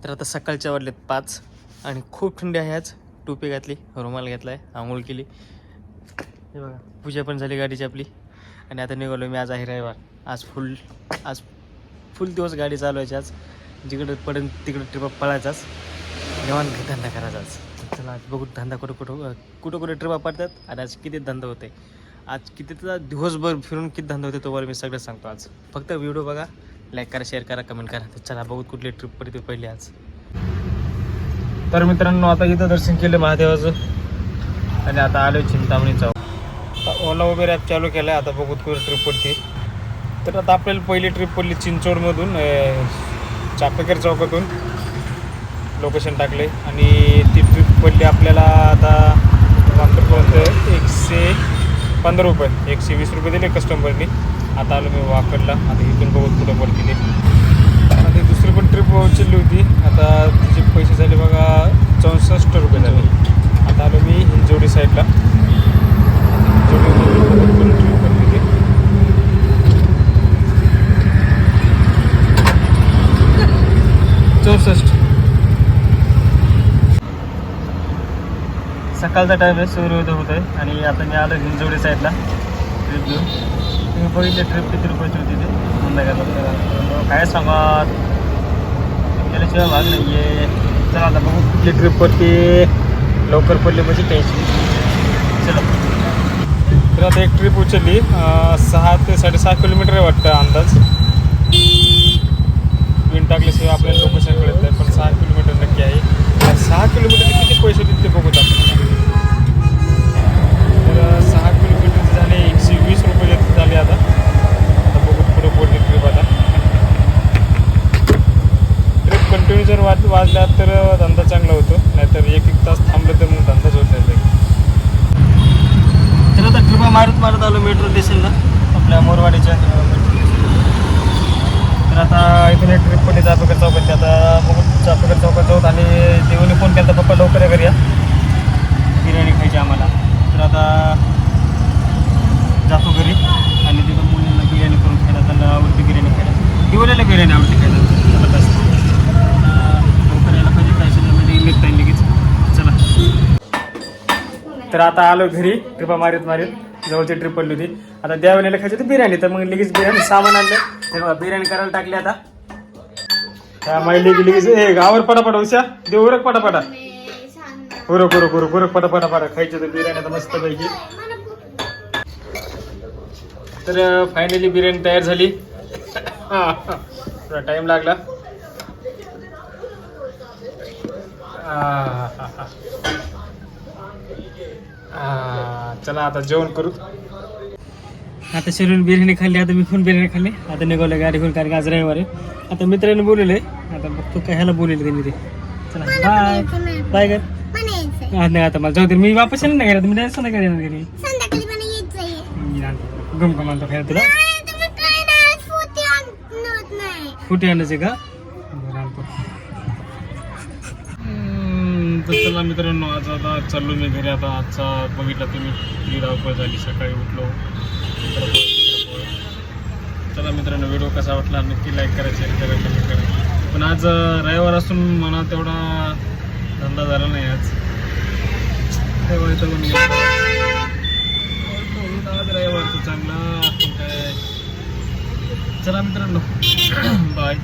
तर आता सकाळच्या वाजलेत 5 आणि खूप थंडी आहे आज. टोपी घातली, रुमाल घेतला आहे, आंघोळ केली. हे बघा पूजा पण झाली गाडीची आपली. आणि आता निघालो मी. आज आहे रविवार. आज फुल दिवस गाडी चालवायची. आज जिकडे पडेल तिकडे ट्रिप पळायचाच, निवांत धंदा करायचा आज. चला आज बघू धंदा कुठं ट्रिपा पडतात आणि आज किती धंदा होते. आज कितीचा दिवसभर फिरून किती धंदा होते तोवर मी सगळं सांगतो. आज फक्त व्हिडिओ बघा, लाईक करा, शेअर करा, कमेंट करा. तर चला बघू कुठली ट्रिप पडते पहिली आज. तर मित्रांनो आता इथं दर्शन केलं महादेवाचं आणि आता आलो चिंतामणी चौक. ओला उबेर ॲप चालू केलं आहे. आता बघू कुठे ट्रिप पडते. तर आता आपल्याला पहिली ट्रिप पडली चिंचवडमधून, चापेकर चौकातून लोकेशन टाकले आणि ती ट्रिप पडली आपल्याला आता वाकडपर्यंत 115 रुपये, 120 रुपये दिले कस्टमरनी. आता आलो मी वाकडला. आता इथून बघू कुठं पडते ते. आता दुसरी पण ट्रिप उचलली होती. आता तिचे पैसे झाले बघा 64 रुपये झाले. आता आलो मी हिंजवडी साईडला. हिंजवडी ट्रिप पडली ती 64. सकाळचा टाईम आहे, सूर्योदय होत आहे आणि आता मी आलो हिंजवडी साईडला ट्रिप घेऊन. तुम्ही बघितले ट्रिप किती रुपयाची होती ते मंदागाला. काय सांगा त्याच्याशिवाय भाग नाही आहे. चला आता बघू कुठली ट्रिप पडते. लवकर पडली म्हणजे टेन्शन. चला तर आता एक ट्रिप उचलली 6 ते 6.5 किलोमीटर आहे वाटतं अंदाज. पिन टाकल्याशिवाय आपल्याला लोकेशन कळत नाही, पण 6 किलोमीटर नक्की आहे. 6 किलोमीटरचे किती पैसे होते ते बघूत आपण. तर 6 किलोमीटरचे झाले 120 रुपये झाले. आता बघू पुढे पडली ट्रिप. आता ट्रिप कंटिन्यू जर वाजल्या तर धंदा चांगला होतो, नाहीतर एक तास थांबलं तर मग धंदाच होत नाही. तर आता ट्रिपा मारत आलो मेट्रो स्टेशनला आपल्या मोरवाडीच्या मेट्रो स्टेशनला. तर आता इथून एक ट्रिप पडली चापेकर चौकात. आता बघू चापेकर चौकात जाऊत आणि देऊनी फोन केला तर पप्पा लवकर घरी या, बिर्याणी खायची आम्हाला. तर आता जातो घरी आणि तिथं मुलींना बिर्याणी करून खायला. त्याला आवडती बिर्याणी खायला, दिवाळीला बिर्याणी आवडते खायला. त्याला जास्त लवकर यायला पाहिजे, पैसे निघता येईल लगेच. चला तर आता आलो घरी. ट्रिपा मारीत जवळची ट्रिप पडली होती. आता देवाला खायची होती बिर्याणी, तर मग लगेच बिर्याणी सामान आणलं. तेव्हा बिर्याणी करायला टाकली. आता त्या माहिली लगेच गावावर पटापटा उशा देव उरक पटापटा उरक पटापटा खायची होती बिर्याणी आता मस्त पैकी. तर फायनली बिर्याणी तयार झाली. थोडा टाइम लागला. चला आता जेवण करू. आता शिरून बिर्याणी खाल्ली. आता मी पण बिर्याणी खाल्ली. आता निघालं गाडी घेऊन, कारण आज रविवार आहे. आता मित्रांनी बोलवलंय. आता बघतो काय ह्याला बोलवलं त्यांनी ते. चला बाय बाय कर. नाही आता मला जाऊ दे, मी वापस येणार नाही घरात. मी जायचं नाही घरी घरी गम आणतो खायला तुला. कुठे आणायचे का? तर चला मित्रांनो आता चाललो मी घरी. आता आजचा बघितला तुम्ही धावपळ झाली. सकाळी उठलो. चला मित्रांनो व्हिडिओ कसा वाटला नक्की लाईक करा, शेअर करा, कमेंट करा. पण आज रविवार असून मला तेवढा धंदा झाला नाही. आज आज रविवारचं चांगला आपण काय. चला मित्रांनो बाय.